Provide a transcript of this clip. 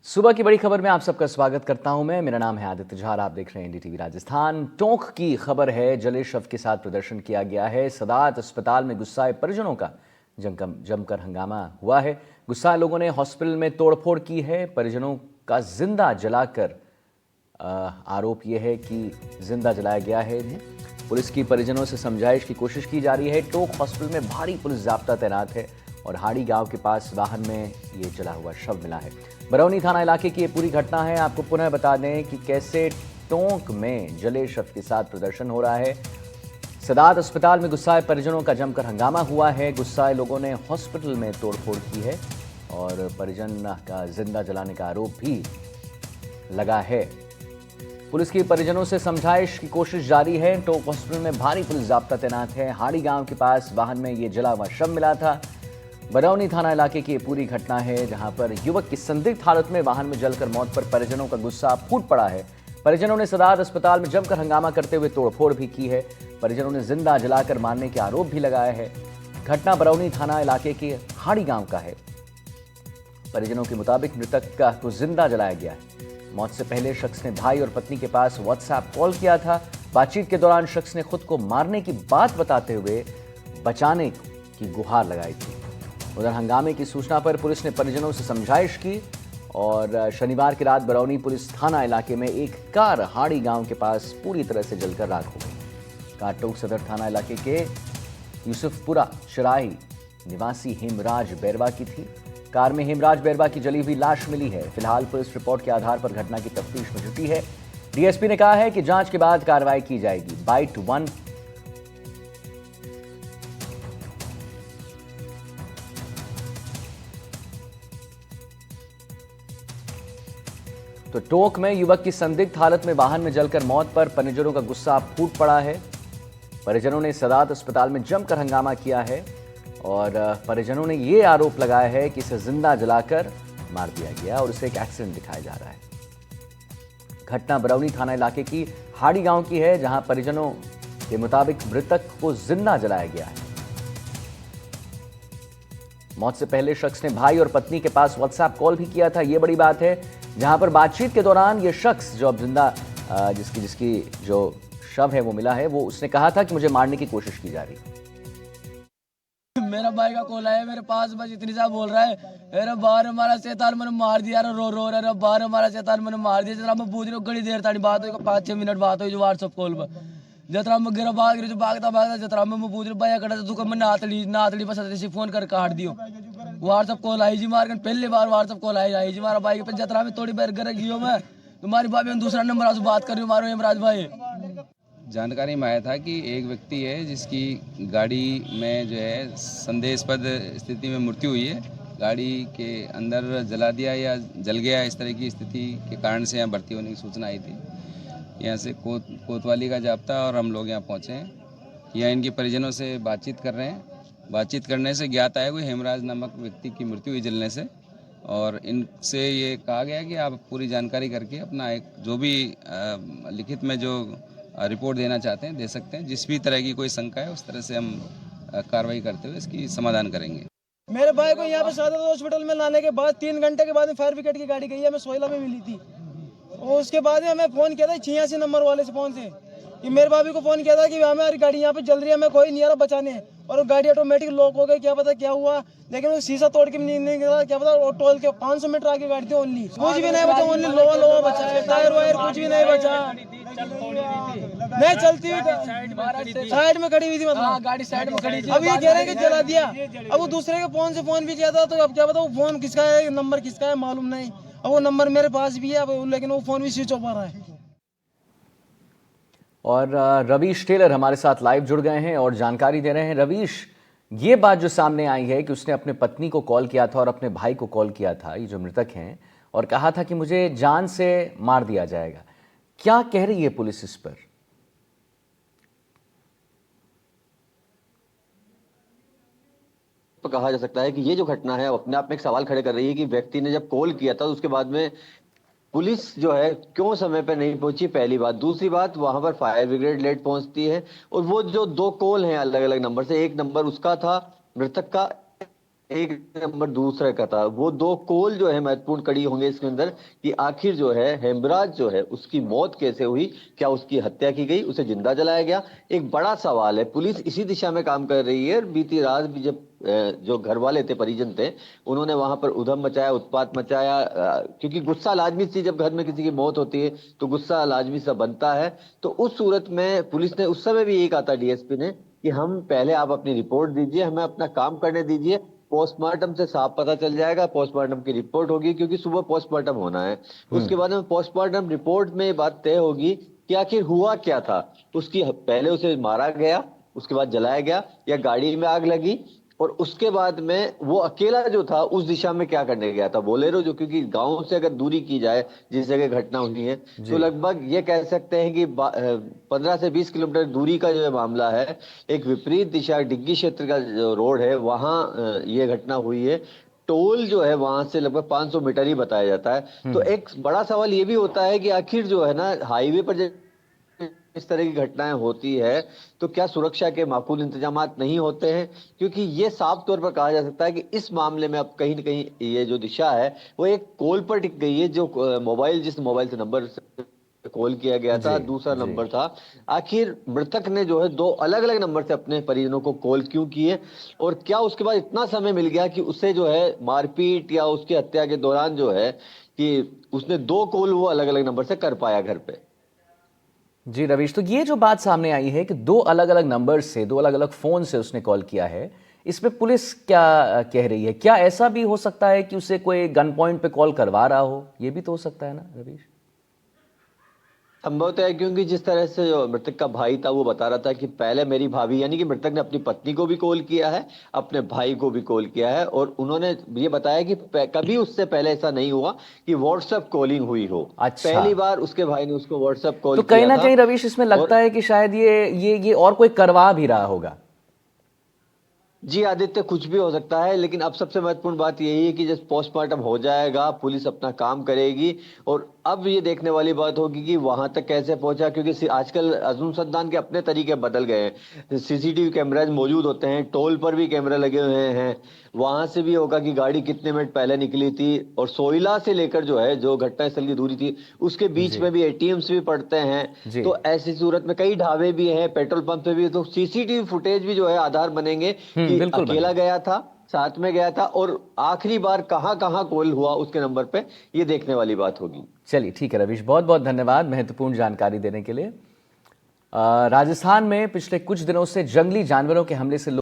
सुबह की बड़ी खबर में आप सबका स्वागत करता हूं मैं। मेरा नाम है आदित्य झा, आप देख रहे हैं एनडीटीवी राजस्थान। टोंक की खबर है, जले शव के साथ प्रदर्शन किया गया है। सदात अस्पताल में गुस्साए परिजनों का जमकर हंगामा हुआ है। गुस्साए लोगों ने हॉस्पिटल में तोड़फोड़ की है। परिजनों का जिंदा जलाकर आरोप यह है कि जिंदा जलाया गया है इन्हें। पुलिस की परिजनों से समझाइश की कोशिश की जा रही है। टोंक हॉस्पिटल में भारी पुलिस जाब्ता तैनात है और हाड़ी गांव के पास वाहन में ये जला हुआ शव मिला है। बरौनी थाना इलाके की ये पूरी घटना है। आपको पुनः बता दें कि कैसे टोंक में जले शव के साथ प्रदर्शन हो रहा है। सदात अस्पताल में गुस्साए परिजनों का जमकर हंगामा हुआ है। गुस्साए लोगों ने हॉस्पिटल में तोड़फोड़ की है और परिजन का जिंदा जलाने का आरोप भी लगा है। पुलिस की परिजनों से समझाइश की कोशिश जारी है। टोंक हॉस्पिटल में भारी पुलिस जाब्ता तैनात है। हाड़ी गांव के पास वाहन में ये जला हुआ शव मिला था। बरौनी थाना इलाके की पूरी घटना है, जहां पर युवक की संदिग्ध हालत में वाहन में जलकर मौत पर परिजनों का गुस्सा फूट पड़ा है। परिजनों ने सदात अस्पताल में जमकर हंगामा करते हुए तोड़फोड़ भी की है। परिजनों ने जिंदा जलाकर मारने के आरोप भी लगाए हैं। घटना बरौनी थाना इलाके के हाड़ी गांव का है। परिजनों के मुताबिक मृतक को जिंदा जलाया गया है। मौत से पहले शख्स ने भाई और पत्नी के पास व्हाट्सएप कॉल किया था। बातचीत के दौरान शख्स ने खुद को मारने की बात बताते हुए बचाने की गुहार लगाई थी। उधर हंगामे की सूचना पर पुलिस ने परिजनों से समझाइश की और शनिवार की रात बरौनी पुलिस थाना इलाके में एक कार हाड़ी गांव के पास पूरी तरह से जलकर राख हो गई। कार टोंक सदर थाना इलाके के यूसुफपुरा चराही निवासी हेमराज बैरवा की थी। कार में हेमराज बैरवा की जली हुई लाश मिली है। फिलहाल पुलिस रिपोर्ट के आधार पर घटना की तफ्तीश में जुटी है। डीएसपी ने कहा है कि जांच के बाद कार्रवाई की जाएगी। बाइट 1 तो टोंक में युवक की संदिग्ध हालत में वाहन में जलकर मौत पर परिजनों का गुस्सा फूट पड़ा है। परिजनों ने सदात अस्पताल में जमकर हंगामा किया है और परिजनों ने यह आरोप लगाया है कि इसे जिंदा जलाकर मार दिया गया और इसे एक एक्सीडेंट दिखाया जा रहा है। घटना बरौनी थाना इलाके की हाड़ी गांव की है, जहां परिजनों के मुताबिक मृतक को जिंदा जलाया गया है। मौत से पहले शख्स ने भाई और पत्नी के पास व्हाट्सएप कॉल भी किया था। यह बड़ी बात है, जहां पर बातचीत के दौरान ये शख्स जो अब जिंदा जिसकी जो शव है वो मिला है, वो उसने कहा था कि मुझे मारने की कोशिश की जा रही है। मेरा भाई का कॉल आया मेरे पास, बस इतनी सा बोल रहा है, अरे बाहर हमारा शैतान मैंने मार दिया, रो रो रहा है, बाहर हमारा शैतान मैंने मार दिया। जरा मैं पूछ रही हूँ, घड़ी देर ताड़ी बात हुई, 5-6 मिनट बात हुई जो व्हाट्सएप कॉल पर। जतरा में गिरा भाग रही भागता भागता जतरा में पूछ रही भैया कटा तू मैं नातली बस ऐसे फोन कर काट दियो। व्हाट्सएप कॉल आई जी मार पहली बार व्हाट्सएप कॉल आई जी मारा भाई पे। जतरा में थोड़ी बार घर गई मैं, तुम्हारी भाभी दूसरा नंबर आज बात कर रही हूँ, मारो हेमराज भाई। जानकारी में आया था कि एक व्यक्ति है जिसकी गाड़ी में जो है संदेहास्पद स्थिति में मृत्यु हुई है। गाड़ी के अंदर जला दिया या जल गया, इस तरह की स्थिति के कारण से यहाँ भर्ती होने की सूचना आई थी। यहाँ से कोतवाली का जाब्ता और हम लोग यहाँ पहुँचे हैं। यहाँ इनके परिजनों से बातचीत कर रहे हैं। बातचीत करने से ज्ञात आया कोई हेमराज नामक व्यक्ति की मृत्यु हुई जलने से, और इनसे ये कहा गया कि आप पूरी जानकारी करके अपना एक जो भी लिखित में जो रिपोर्ट देना चाहते हैं दे सकते हैं। जिस भी तरह की कोई शंका है उस तरह से हम कार्रवाई करते हुए इसकी समाधान करेंगे। मेरे भाई को यहाँ पे सदर हॉस्पिटल में लाने के बाद 3 घंटे के बाद में फायर ब्रिगेड की गाड़ी गई है, मैं सोयला में मिली थी। और उसके बाद में हमें फोन किया था 86 नंबर वाले से फोन से कि मेरे भाभी को फोन किया था कि हमारी गाड़ी यहाँ पे जल रही है, हमें कोई नहीं आ रहा बचाने, और गाड़ी ऑटोमेटिक लॉक हो गई, क्या पता क्या हुआ, लेकिन वो शीशा तोड़ के नहीं निकला, क्या पता। और टोल के 500 मीटर आगे गाड़ी थी, ओनली कुछ भी नहीं बचा, ओनली लोहा लोहा बचा है, टायर वायर कुछ भी नहीं बचा। नहीं चलती हुई साइड में खड़ी हुई थी, मतलब गाड़ी साइड में खड़ी थी। अब ये कह रहे हैं कि जला दिया। अब वो दूसरे के फोन से फोन भी किया था, तो अब क्या पता वो फोन किसका है, नंबर किसका है मालूम नहीं। अब वो नंबर मेरे पास भी है, लेकिन वो फोन भी स्विच ऑफ आ रहा है। और रवीश टेलर हमारे साथ लाइव जुड़ गए हैं और जानकारी दे रहे हैं। रवीश, ये बात जो सामने आई है कि उसने अपने पत्नी को कॉल किया था और अपने भाई को कॉल किया था, ये जो मृतक हैं, और कहा था कि मुझे जान से मार दिया जाएगा, क्या कह रही है पुलिस इस पर? तो कहा जा सकता है कि ये जो घटना है अपने आप में एक सवाल खड़े कर रही है कि व्यक्ति ने जब कॉल किया था उसके बाद में पुलिस जो है क्यों समय पर नहीं पहुंची, पहली बात। दूसरी बात, वहां पर फायर ब्रिगेड लेट पहुंचती है, और वो जो 2 कॉल हैं अलग अलग नंबर से, एक नंबर उसका था मृतक का, एक नंबर दूसरे का था। वो दो कॉल जो है महत्वपूर्ण कड़ी होंगे इसके अंदर, कि आखिर जो है हेमराज जो है उसकी मौत कैसे हुई, क्या उसकी हत्या की गई, उसे जिंदा जलाया गया, एक बड़ा सवाल है। पुलिस इसी दिशा में काम कर रही है। बीती रात भी जब जो घर वाले थे, परिजन थे, उन्होंने वहां पर उधम मचाया, उत्पात मचाया, क्योंकि गुस्सा लाजमी सी, जब घर में किसी की मौत होती है तो गुस्सा लाजमी सा बनता है। तो उस सूरत में पुलिस ने उस समय भी यही कहा था, डीएसपी ने, कि हम पहले आप अपनी रिपोर्ट दीजिए, हमें अपना काम करने दीजिए, पोस्टमार्टम से साफ पता चल जाएगा, पोस्टमार्टम की रिपोर्ट होगी, क्योंकि सुबह पोस्टमार्टम होना है। उसके बाद में पोस्टमार्टम रिपोर्ट में ये बात तय होगी कि आखिर हुआ क्या था। उसकी पहले उसे मारा गया, उसके बाद जलाया गया, या गाड़ी में आग लगी, और उसके बाद में वो अकेला जो था उस दिशा में क्या करने गया था, बोलेरो जो, क्योंकि गांव से अगर दूरी की जाए जिस जगह घटना हुई है, तो लगभग ये कह सकते हैं कि 15 से 20 किलोमीटर दूरी का जो मामला है। एक विपरीत दिशा, डिग्गी क्षेत्र का जो रोड है, वहां ये घटना हुई है। टोल जो है वहां से लगभग 500 मीटर ही बताया जाता है। तो एक बड़ा सवाल ये भी होता है कि आखिर जो है ना, हाईवे पर जब इस तरह की घटनाएं होती है तो क्या सुरक्षा के माकूल इंतजामात नहीं होते हैं? क्योंकि ये साफ तौर पर कहा जा सकता है कि इस मामले में अब कहीं न कहीं ये जो दिशा है वो एक कॉल पर टिक गई है। जो मोबाइल, जिस मोबाइल से नंबर से कॉल किया गया था, जी दूसरा जी। नंबर था। आखिर मृतक ने जो है दो अलग अलग नंबर से अपने परिजनों को कॉल क्यों किए, और क्या उसके बाद इतना समय मिल गया कि उसे जो है मारपीट या उसकी हत्या के दौरान जो है कि उसने दो कॉल वो अलग अलग नंबर से कर पाया घर पे। जी रवीश, तो ये जो बात सामने आई है कि दो अलग अलग नंबर से, दो अलग अलग फोन से उसने कॉल किया है, इस पे पुलिस क्या कह रही है? क्या ऐसा भी हो सकता है कि उसे कोई गन पॉइंट पे कॉल करवा रहा हो? ये भी तो हो सकता है ना रवीश? संभवतः है, क्योंकि जिस तरह से जो मृतक का भाई था वो बता रहा था कि पहले मेरी भाभी, यानी कि मृतक ने अपनी पत्नी को भी कॉल किया है, अपने भाई को भी कॉल किया है, और उन्होंने ये बताया कि कभी उससे पहले ऐसा नहीं हुआ कि व्हाट्सएप कॉलिंग हुई हो। अच्छा, पहली बार उसके भाई ने उसको व्हाट्सएप कॉल तो कहीं किया ना था। कहीं रवीश इसमें लगता और है कि शायद ये और कोई करवा भी रहा होगा। जी आदित्य, कुछ भी हो सकता है, लेकिन अब सबसे महत्वपूर्ण बात यही है कि जब पोस्टमार्टम हो जाएगा, पुलिस अपना काम करेगी, और अब ये देखने वाली बात होगी कि वहां तक कैसे पहुंचा, क्योंकि आजकल अनुसंधान के अपने तरीके बदल गए हैं। सीसीटीवी कैमराज मौजूद होते हैं, टोल पर भी कैमरा लगे हुए हैं, वहां से भी होगा कि गाड़ी कितने मिनट पहले निकली थी, और सोइला से लेकर जो है, जो घटनास्थल की दूरी थी, उसके बीच जी में भी एटीएम्स भी पड़ते हैं। जी। तो ऐसी सूरत में कई ढाबे भी हैं, पेट्रोल पंप पे भी, तो सीसीटीवी फुटेज भी जो है आधार बनेंगे कि बिल्कुल अकेला बनेंगे। गया था, साथ में गया था, और आखिरी बार कहां कहां कॉल हुआ उसके नंबर पे, ये देखने वाली बात होगी। चलिए ठीक है रवीश, बहुत बहुत धन्यवाद महत्वपूर्ण जानकारी देने के लिए। राजस्थान में पिछले कुछ दिनों से जंगली जानवरों के हमले से